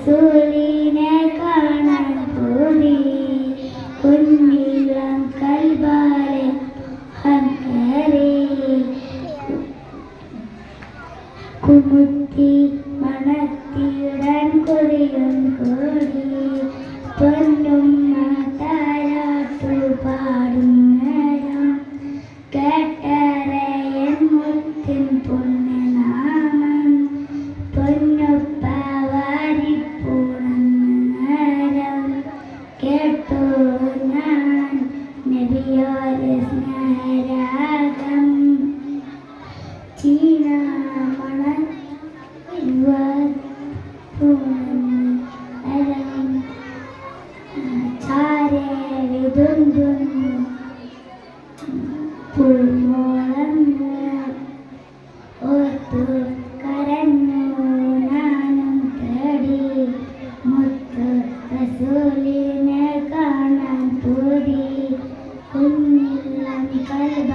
റസൂലിനെ കാണാൻ പൂതി കുഞ്ഞിളം കൽബാലെ ഹങ്കേറി കുമുത്തി മണത്തിയിടാൻ കൊതിയും കൂടി പൊന്നുമ്മ താരാട്ടു പാടും നേരം കേട്ടറയൻ മുത്തിൻ പുണ്യനാമം പൊന്നുപ്പ വാരിപ്പൂണന്നേരം കേട്ടു ഞാൻ നബിയോരെ സ്നേഹരാഗം ചീന മണൽ പൂണന്നേരം ചാരെ വിതുമ്പുന്നു പൂമോളന്ന് ഓർത്തു കരഞ്ഞു നാനും തേടി മുത്ത് റസൂലിനെ കാണാൻ പൂതി കുഞ്ഞിളം കൽബ